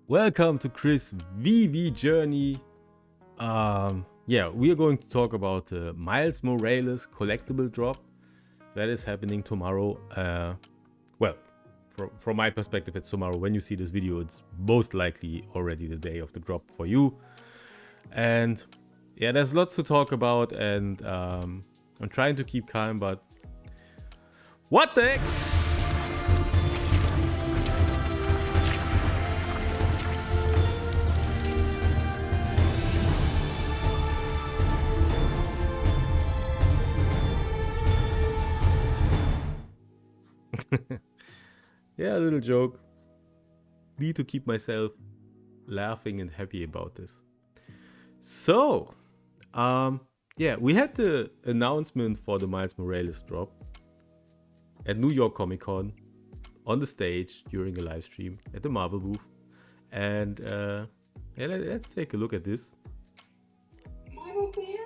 Welcome to Chris Veve journey. Yeah, we are going to talk about the Miles Morales collectible drop that is happening tomorrow. Well, from my perspective, it's tomorrow. When you see this video, it's most likely already the day of the drop for you. And yeah, there's lots to talk about, and I'm trying to keep calm, but what the heck? Yeah, a little joke. Need to keep myself laughing and happy about this. So, yeah, we had the announcement for the Miles Morales drop at New York Comic Con on the stage during a live stream at the Marvel booth. And yeah, let's take a look at this. Marvel fans,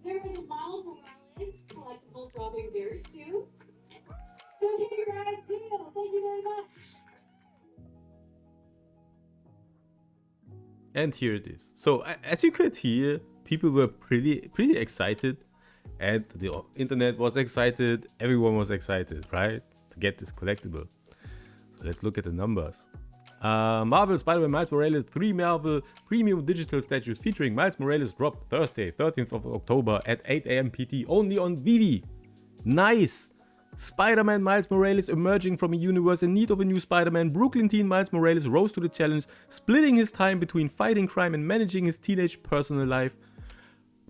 there is a Miles Morales collectible dropping very soon. So keep your eyes peeled. Thank you very much. And here it is. So as you could hear, people were pretty excited, and the internet was excited. Everyone was excited, right, to get this collectible. So let's look at the numbers. Marvel Spider-Man Miles Morales 3 Marvel Premium Digital Statues featuring Miles Morales dropped Thursday, 13th of October at 8 AM PT only on Veve. Nice! Spider-Man Miles Morales emerging from a universe in need of a new Spider-Man. Brooklyn teen Miles Morales rose to the challenge, splitting his time between fighting crime and managing his teenage personal life.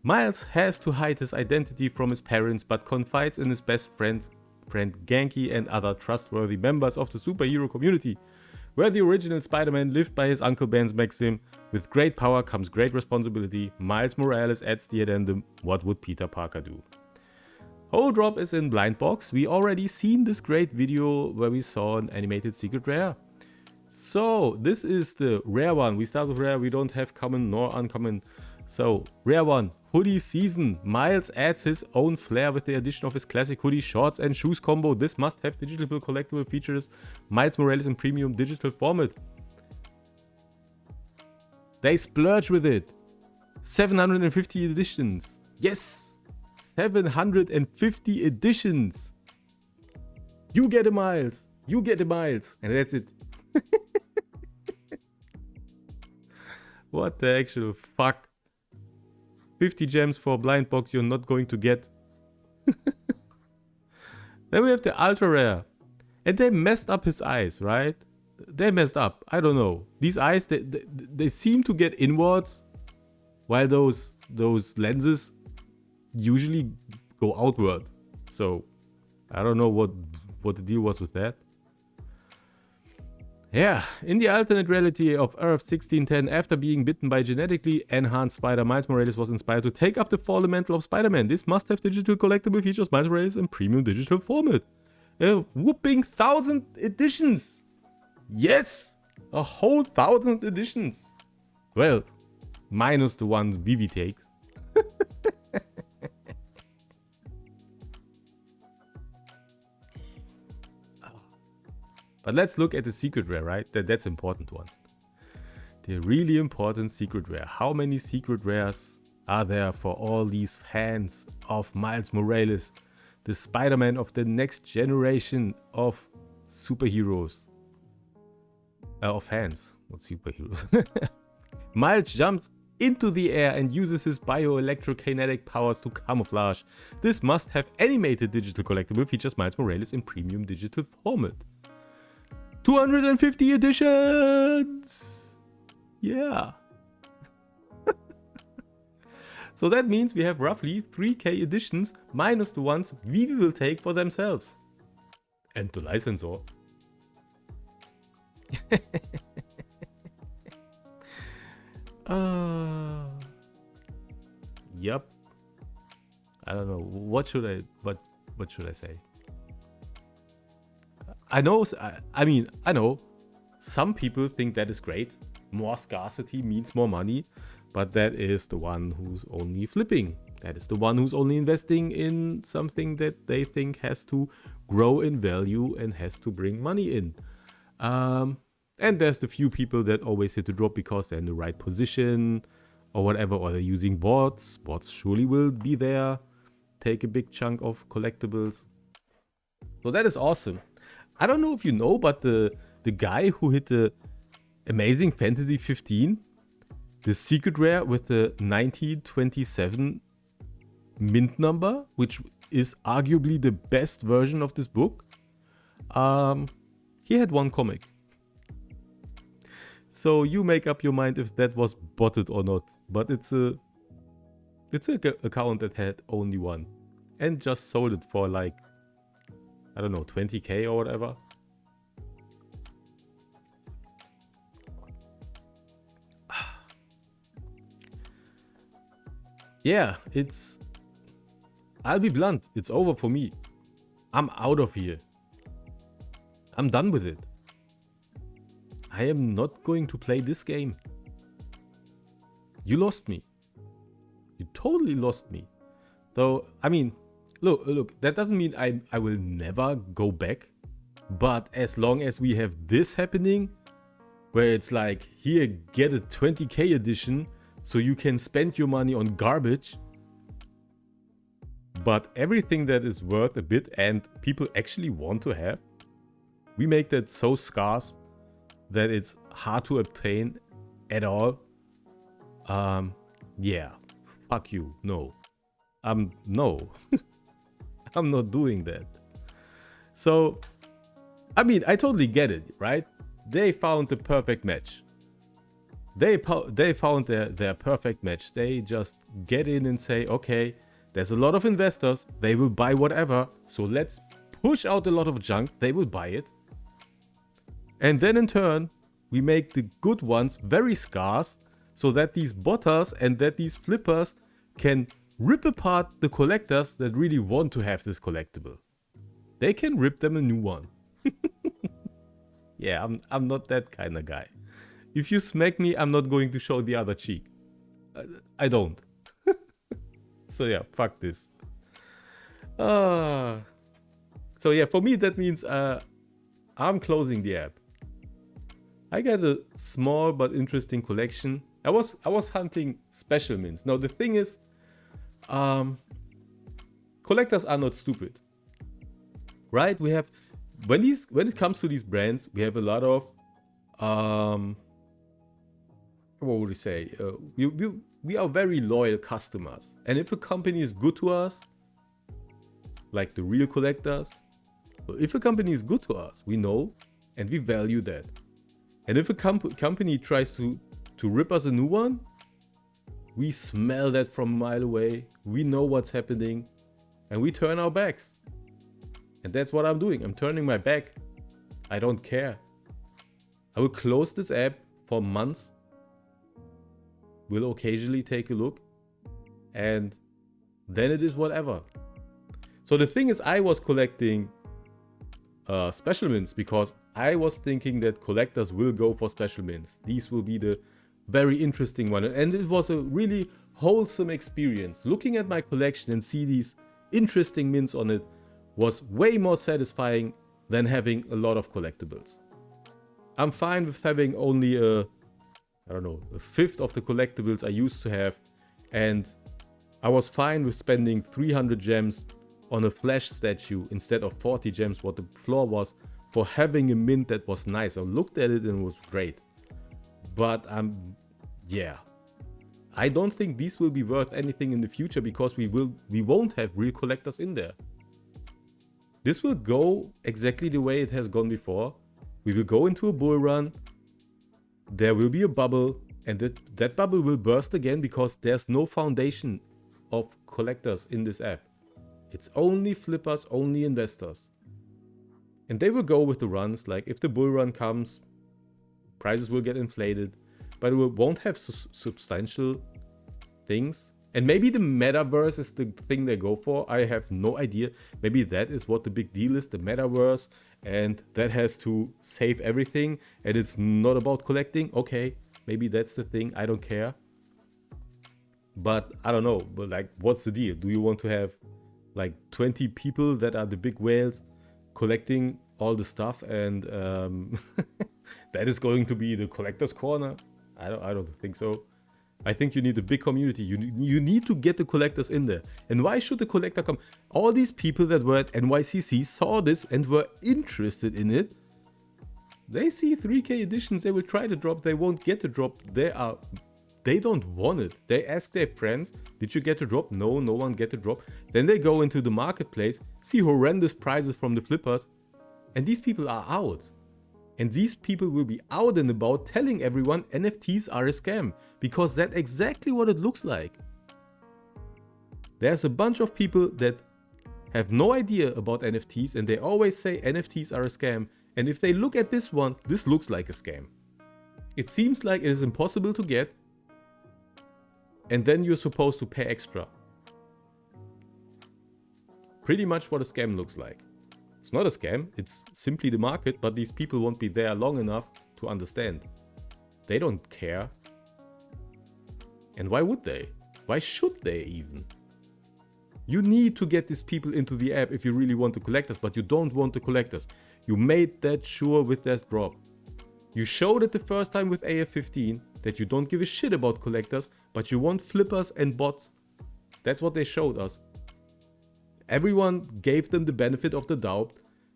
Miles has to hide his identity from his parents, but confides in his best friend Ganke and other trustworthy members of the superhero community. Where the original Spider-Man lived by his Uncle Ben's maxim, with great power comes great responsibility, Miles Morales adds the addendum, what would Peter Parker do? Whole drop is in blind box. We already seen this great video where we saw an animated secret rare. So this is the rare one. We start with rare. We don't have common nor uncommon. So rare one, hoodie season. Miles adds his own flair with the addition of his classic hoodie, shorts and shoes combo. This must have digital collectible features. Miles Morales in premium digital format. They splurge with it. 750 editions. Yes. 750 editions. You get a Miles. You get a Miles. And that's it. What the actual fuck? 50 gems for a blind box you're not going to get. Then we have the ultra rare. And they messed up his eyes, right? They messed up. I don't know. These eyes, they seem to get inwards, while those lenses usually go outward. So I don't know what the deal was with that. Yeah, in the alternate reality of Earth 1610, after being bitten by genetically enhanced spider, Miles Morales was inspired to take up the fallen mantle of Spider-Man. This must have digital collectible features. Miles Morales in premium digital format. A whooping 1,000 editions. Yes, a whole 1,000 editions. Well, minus the ones Veve take. But let's look at the secret rare, right? That's important one. The really important secret rare. How many secret rares are there for all these fans of Miles Morales? The Spider-Man of the next generation of superheroes. Of fans, not superheroes. Miles jumps into the air and uses his bioelectrokinetic powers to camouflage. This must have animated digital collectible features Miles Morales in premium digital format. 250 editions! Yeah. So that means we have roughly 3k editions minus the ones Veve will take for themselves. And the licensor. Yep. I don't know. What should I say? I know some people think that is great. More scarcity means more money, but that is the one who's only flipping. That is the one who's only investing in something that they think has to grow in value and has to bring money in. And there's the few people that always hit the drop because they're in the right position or whatever, or they're using bots. Bots surely will be there, take a big chunk of collectibles. So that is awesome. I don't know if you know, but the guy who hit the Amazing Fantasy 15, the secret rare with the 1927 mint number, which is arguably the best version of this book, he had one comic. So you make up your mind if that was botted or not. But it's a account that had only one and just sold it for like, I don't know, 20k or whatever. Yeah, I'll be blunt, it's over for me. I'm out of here. I'm done with it. I am not going to play this game. You lost me. You totally lost me. So, I mean, look, that doesn't mean I will never go back. But as long as we have this happening, where it's like, here, get a 20k edition so you can spend your money on garbage. But everything that is worth a bit and people actually want to have, we make that so scarce that it's hard to obtain at all. Yeah, fuck you, no. No. I'm not doing that. So, I mean, I totally get it, right? They found the perfect match. They found their perfect match. They just get in and say, okay, there's a lot of investors. They will buy whatever. So let's push out a lot of junk. They will buy it. And then in turn, we make the good ones very scarce so that these botters and that these flippers can rip apart the collectors that really want to have this collectible. They can rip them a new one. Yeah, I'm not that kind of guy. If you smack me, I'm not going to show the other cheek. I don't. So yeah, fuck this. So yeah, for me that means I'm closing the app. I got a small but interesting collection. I was hunting special mints. Now the thing is, collectors are not stupid, right? We have when it comes to these brands, we have a lot of what would you say? We are very loyal customers, and if a company is good to us, like the real collectors, so if a company is good to us, we know and we value that. And if a company tries to rip us a new one, we smell that from a mile away. We know what's happening, and we turn our backs. And that's what I'm doing. I'm turning my back. I don't care. I will close this app for months. Will occasionally take a look, and then it is whatever. So the thing is, I was collecting special mints because I was thinking that collectors will go for special mints. These will be the very interesting one, and it was a really wholesome experience. Looking at my collection and see these interesting mints on it was way more satisfying than having a lot of collectibles. I'm fine with having only a fifth of the collectibles I used to have, and I was fine with spending 300 gems on a flash statue instead of 40 gems, what the floor was, for having a mint that was nice. I looked at it and it was great. But yeah, I don't think these will be worth anything in the future because we won't have real collectors in there. This will go exactly the way it has gone before. We will go into a bull run. There will be a bubble, and that bubble will burst again because there's no foundation of collectors in this app. It's only flippers, only investors. And they will go with the runs. Like if the bull run comes, prices will get inflated, but it won't have substantial things. And maybe the metaverse is the thing they go for. I have no idea. Maybe that is what the big deal is, the metaverse, and that has to save everything, and it's not about collecting. Okay, maybe that's the thing. I don't care. But I don't know. But like, what's the deal? Do you want to have like 20 people that are the big whales collecting all the stuff, and that is going to be the collector's corner. I don't think so. I think you need a big community. You need to get the collectors in there. And why should the collector come? All these people that were at NYCC saw this and were interested in it. They see 3K editions, they will try to drop, they won't get to drop. They don't want it. They ask their friends, did you get to drop? No, no one get to drop. Then they go into the marketplace, see horrendous prices from the flippers, and these people are out. And these people will be out and about telling everyone NFTs are a scam, because that's exactly what it looks like. There's a bunch of people that have no idea about NFTs, and they always say NFTs are a scam. And if they look at this one, this looks like a scam. It seems like it is impossible to get, and then you're supposed to pay extra. Pretty much what a scam looks like. It's not a scam, it's simply the market, but these people won't be there long enough to understand. They don't care. And why would they? Why should they even? You need to get these people into the app if you really want the collectors, but you don't want the collectors. You made that sure with that drop. You showed it the first time with AF15 that you don't give a shit about collectors, but you want flippers and bots. That's what they showed us. Everyone gave them the benefit of the doubt.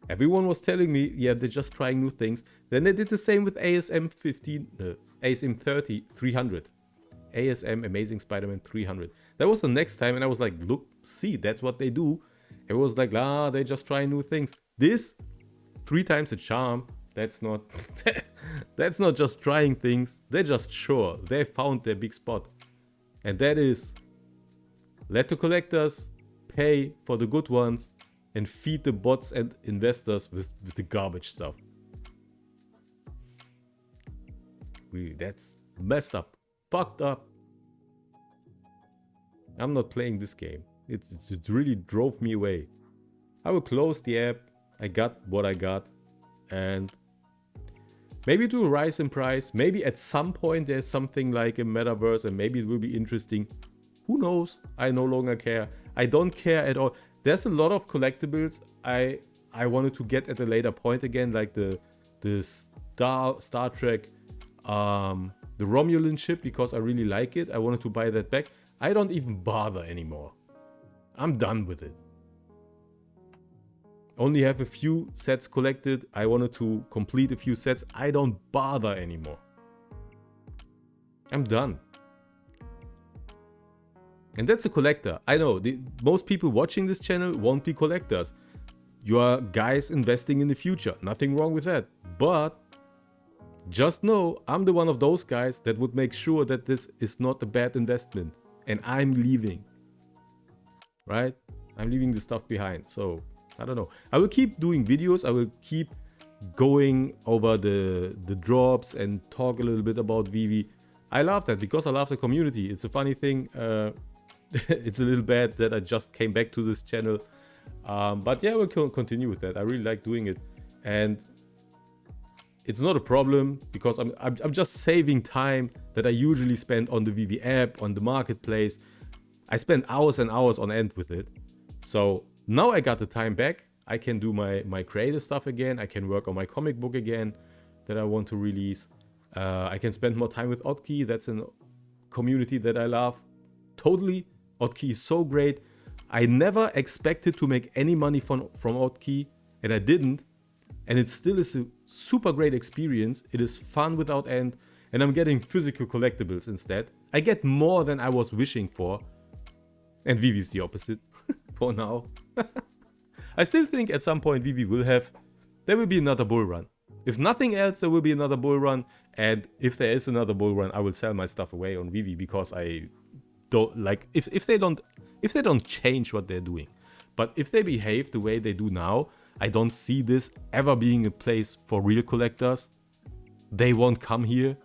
Everyone was telling me, yeah, they're just trying new things. Then they did the same with ASM 30 300. ASM Amazing Spider-Man 300. That was the next time, and I was like, look, see, that's what they do. It was like, they just try new things. This 3 times a charm. That's not that's not just trying things. They're just sure. They found their big spot. And that is let the collectors pay for the good ones and feed the bots and investors with the garbage stuff. That's messed up. Fucked up. I'm not playing this game. It really drove me away. I will close the app. I got what I got. And maybe it will rise in price. Maybe at some point there's something like a metaverse and maybe it will be interesting. Who knows? I no longer care. I don't care at all. There's a lot of collectibles I wanted to get at a later point again, like the Star Trek, the Romulan ship, because I really like it. I wanted to buy that back. I don't even bother anymore. I'm done with it. Only have a few sets collected. I wanted to complete a few sets. I don't bother anymore. I'm done. And that's a collector. I know, most people watching this channel won't be collectors. You are guys investing in the future. Nothing wrong with that. But just know, I'm the one of those guys that would make sure that this is not a bad investment. And I'm leaving. Right? I'm leaving the stuff behind. So, I don't know. I will keep doing videos. I will keep going over the drops and talk a little bit about Veve. I love that because I love the community. It's a funny thing. It's a little bad that I just came back to this channel. But yeah, we'll continue with that. I really like doing it. And it's not a problem because I'm just saving time that I usually spend on the Veve app, on the marketplace. I spend hours and hours on end with it. So now I got the time back. I can do my creative stuff again. I can work on my comic book again that I want to release. I can spend more time with Otkey. That's a community that I love. Totally. Otkey is so great. I never expected to make any money from Otkey, and I didn't. And it still is a super great experience. It is fun without end. And I'm getting physical collectibles instead. I get more than I was wishing for. And Veve is the opposite for now. I still think at some point Veve there will be another bull run. If nothing else, there will be another bull run. And if there is another bull run, I will sell my stuff away on Veve because I don't like, if they don't change what they're doing. But if they behave the way they do now, I don't see this ever being a place for real collectors. They won't come here.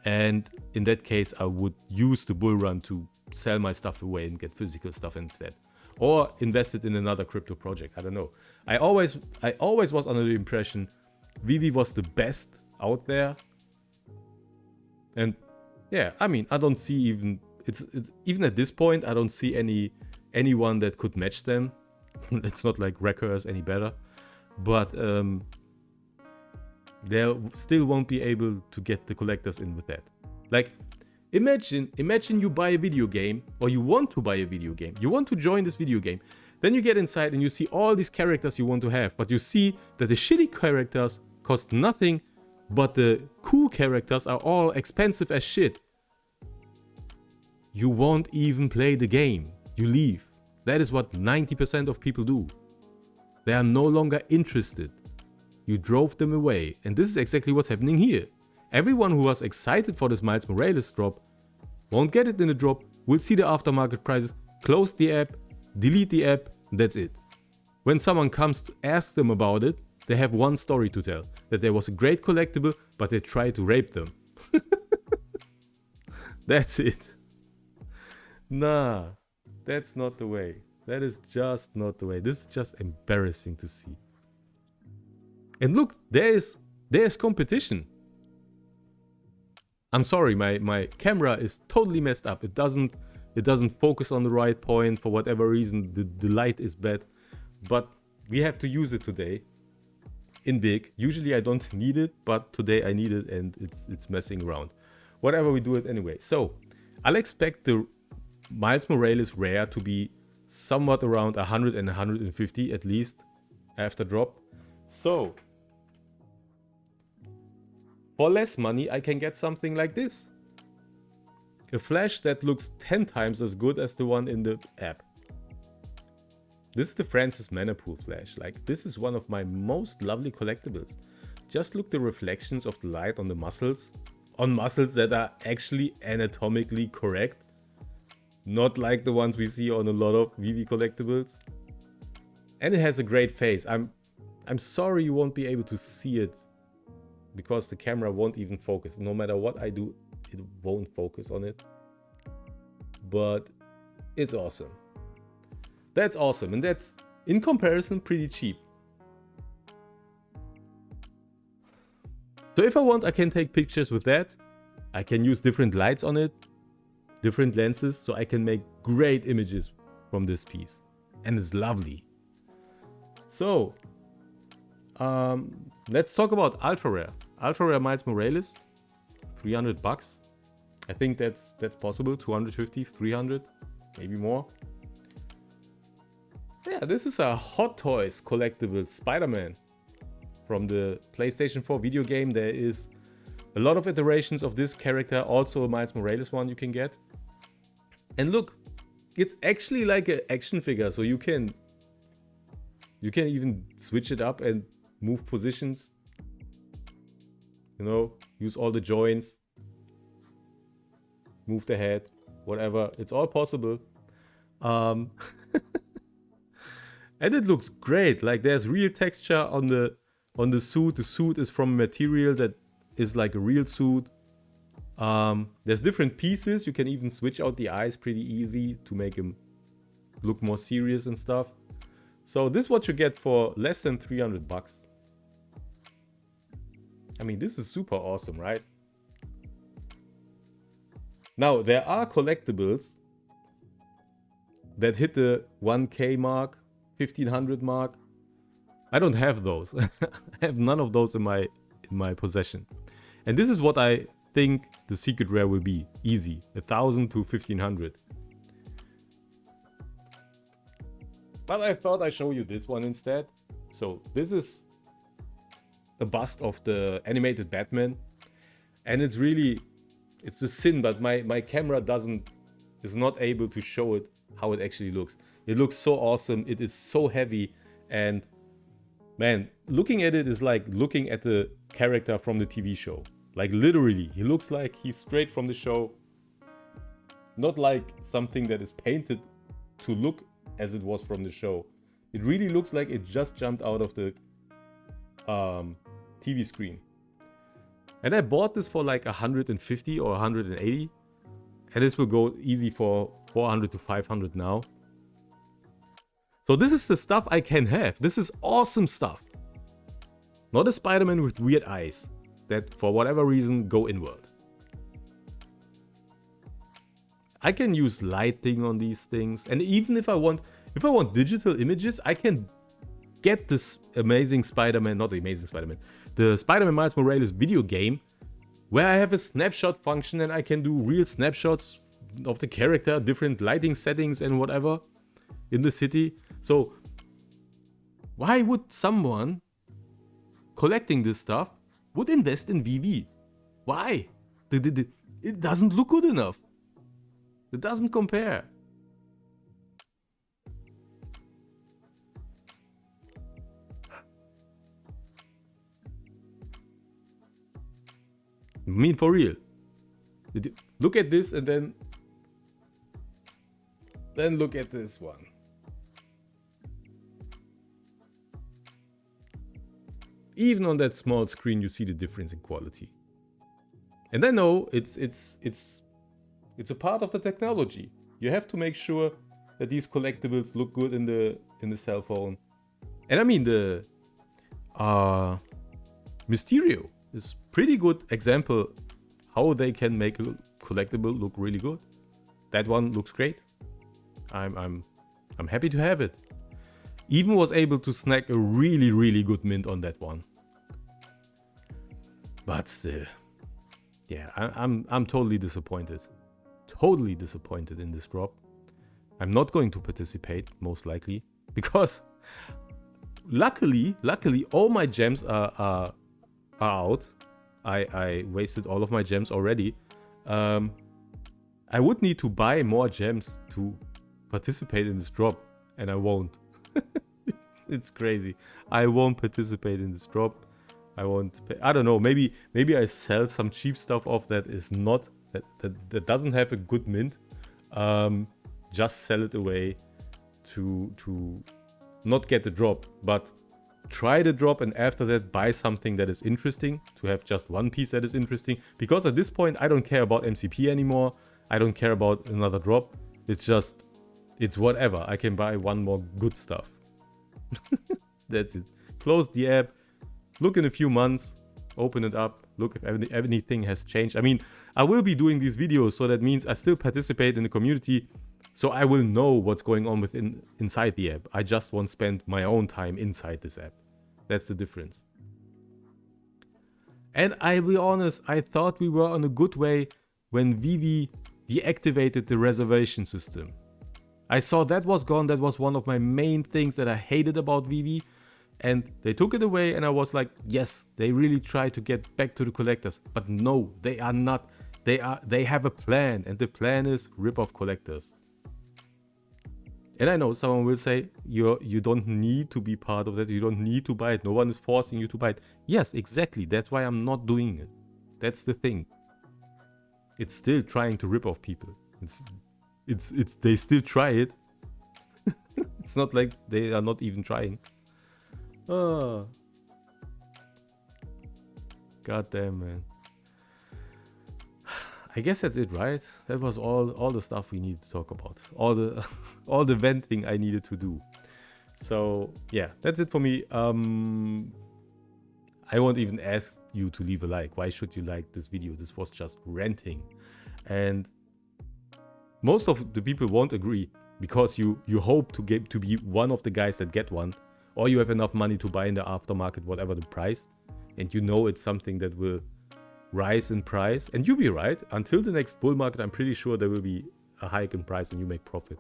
And in that case, I would use the bull run to sell my stuff away and get physical stuff instead. Or invest it in another crypto project. I don't know. I always was under the impression Veve was the best out there. And yeah, I mean, I don't see even at this point, I don't see anyone that could match them. It's not like Wreckers any better. But they still won't be able to get the collectors in with that. Like, imagine you buy a video game, or you want to buy a video game. You want to join this video game. Then you get inside and you see all these characters you want to have, but you see that the shitty characters cost nothing, but the cool characters are all expensive as shit. You won't even play the game. You leave. That is what 90% of people do. They are no longer interested. You drove them away. And this is exactly what's happening here. Everyone who was excited for this Miles Morales drop won't get it in the drop, will see the aftermarket prices, close the app, delete the app, that's it. When someone comes to ask them about it, they have one story to tell. That there was a great collectible, but they tried to rape them. That's it. Nah, that's not the way. That is just not the way. This is just embarrassing to see. And look, there's competition. I'm sorry, my camera is totally messed up. It doesn't focus on the right point for whatever reason. The light is bad. But we have to use it today in big. Usually I don't need it, but today I need it and it's messing around. Whatever, we do it anyway. So I'll expect the Miles Morales rare to be somewhat around 100 and 150 at least after drop. So for less money I can get something like this. A flash that looks 10 times as good as the one in the app. This is the Francis Manapool flash. Like, this is one of my most lovely collectibles. Just look the reflections of the light on the muscles. On muscles that are actually anatomically correct. Not like the ones we see on a lot of Veve collectibles. And it has a great face. I'm sorry you won't be able to see it, because the camera won't even focus. No matter what I do, it won't focus on it. But it's awesome. That's awesome, and that's, in comparison, pretty cheap. So if I want, I can take pictures with that. I can use different lights on it, different lenses, so I can make great images from this piece. And it's lovely. So, let's talk about Ultra Rare. Ultra Rare Miles Morales, $300. I think that's possible. 250, 300, maybe more. Yeah, this is a Hot Toys collectible Spider-Man from the PlayStation 4 video game. There is a lot of iterations of this character, also a Miles Morales one you can get. And look, it's actually like an action figure, so you can even switch it up and move positions. You know, use all the joints, move the head, whatever. It's all possible. And it looks great. Like, there's real texture on the suit. The suit is from a material that is like a real suit. There's different pieces. You can even switch out the eyes pretty easy to make him look more serious and stuff. So this is what you get for less than $300. I mean, this is super awesome, right? Now, there are collectibles that hit the 1K mark, 1500 mark. I don't have those. I have none of those in my possession. And this is what I think the secret rare will be. Easy, 1000 to 1500. But I thought I'd show you this one instead. So this is a bust of the animated Batman. And it's a sin, but my camera is not able to show it how it actually looks. It looks so awesome. It is so heavy. And man, looking at it is like looking at the character from the TV show. Like, literally, he looks like he's straight from the show. Not like something that is painted to look as it was from the show. It really looks like it just jumped out of the TV screen. And I bought this for like 150 or 180. And this will go easy for 400 to 500 now. So this is the stuff I can have. This is awesome stuff. Not a Spider-Man with weird eyes that for whatever reason go inward. I can use lighting on these things. And even if I want digital images, I can get this amazing Spider-Man, not the amazing Spider-Man, the Spider-Man Miles Morales video game, where I have a snapshot function and I can do real snapshots of the character, different lighting settings and whatever in the city. So why would someone collecting this stuff would invest in Veve? Why? It doesn't look good enough. It doesn't compare. I mean, for real. Look at this and then look at this one. Even on that small screen, you see the difference in quality. And I know it's a part of the technology. You have to make sure that these collectibles look good in the cell phone. And I mean, the Mysterio is pretty good example how they can make a collectible look really good. That one looks great. I'm happy to have it. Even was able to snag a really good mint on that one. But still, yeah, I'm totally disappointed. Totally disappointed in this drop. I'm not going to participate, most likely, because luckily all my gems are out. I wasted all of my gems already. I would need to buy more gems to participate in this drop, and I won't. It's crazy. I won't participate in this drop. I won't pay. I don't know. Maybe I sell some cheap stuff off that is not that doesn't have a good mint. Just sell it away to not get the drop, but try the drop, and after that buy something that is interesting, to have just one piece that is interesting. Because at this point I don't care about MCP anymore. I don't care about another drop. It's whatever. I can buy one more good stuff. That's it. Close the app. Look in a few months. Open it up. Look if anything has changed. I mean, I will be doing these videos, so that means I still participate in the community. So I will know what's going on inside the app. I just won't spend my own time inside this app. That's the difference. And I'll be honest, I thought we were on a good way when Veve deactivated the reservation system. I saw that was gone. That was one of my main things that I hated about Veve. And they took it away, and I was like, yes, they really try to get back to the collectors. But no, they are not. They have a plan, and the plan is rip off collectors. And I know someone will say, you don't need to be part of that. You don't need to buy it. No one is forcing you to buy it. Yes, exactly. That's why I'm not doing it. That's the thing. It's still trying to rip off people. They still try it. It's not like they are not even trying. Oh. God damn, man. I guess that's it, right? That was all the stuff we needed to talk about. All the venting I needed to do. So yeah, that's it for me. I won't even ask you to leave a like. Why should you like this video? This was just ranting. And most of the people won't agree, because you hope to be one of the guys that get one, or you have enough money to buy in the aftermarket, whatever the price, and you know it's something that will rise in price. And you'll be right. Until the next bull market, I'm pretty sure there will be a hike in price and you make profit.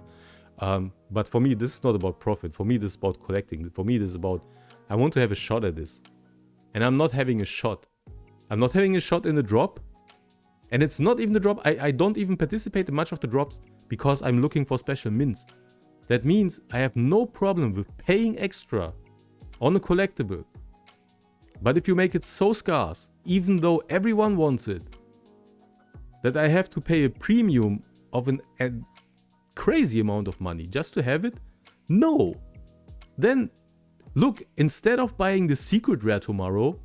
But for me, this is not about profit. For me, this is about collecting. For me, this is about, I want to have a shot at this. And I'm not having a shot. I'm not having a shot in the drop. And it's not even the drop. I don't even participate in much of the drops because I'm looking for special mints. That means I have no problem with paying extra on a collectible. But if you make it so scarce, even though everyone wants it, that I have to pay a premium of a crazy amount of money just to have it? No. Then, look, instead of buying the secret rare tomorrow,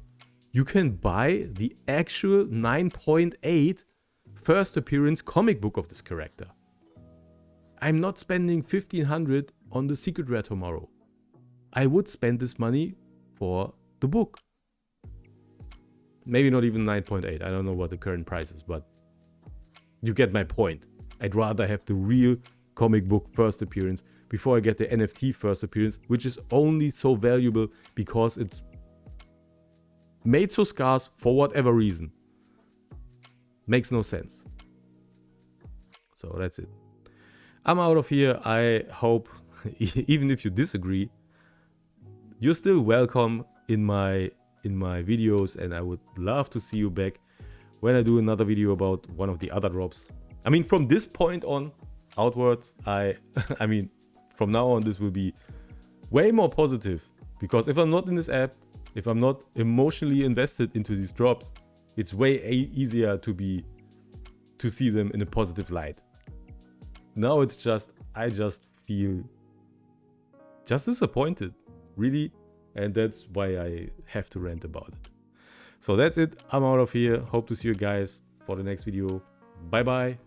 you can buy the actual 9.8 first appearance comic book of this character. I'm not spending 1500 on the secret rare tomorrow. I would spend this money for the book. Maybe not even 9.8. I don't know what the current price is, but you get my point. I'd rather have the real comic book first appearance before I get the NFT first appearance, which is only so valuable because made so scarce for whatever reason. Makes no sense. So that's it. I'm out of here. I hope, even if you disagree, you're still welcome in my videos, and I would love to see you back when I do another video about one of the other drops. I mean, from this point on outwards, I mean, from now on, this will be way more positive, because if I'm not in this app, if I'm not emotionally invested into these drops, it's way easier to see them in a positive light. Now it's just, I just feel just disappointed, really, and that's why I have to rant about it. So that's it. I'm out of here. Hope to see you guys for the next video. Bye bye.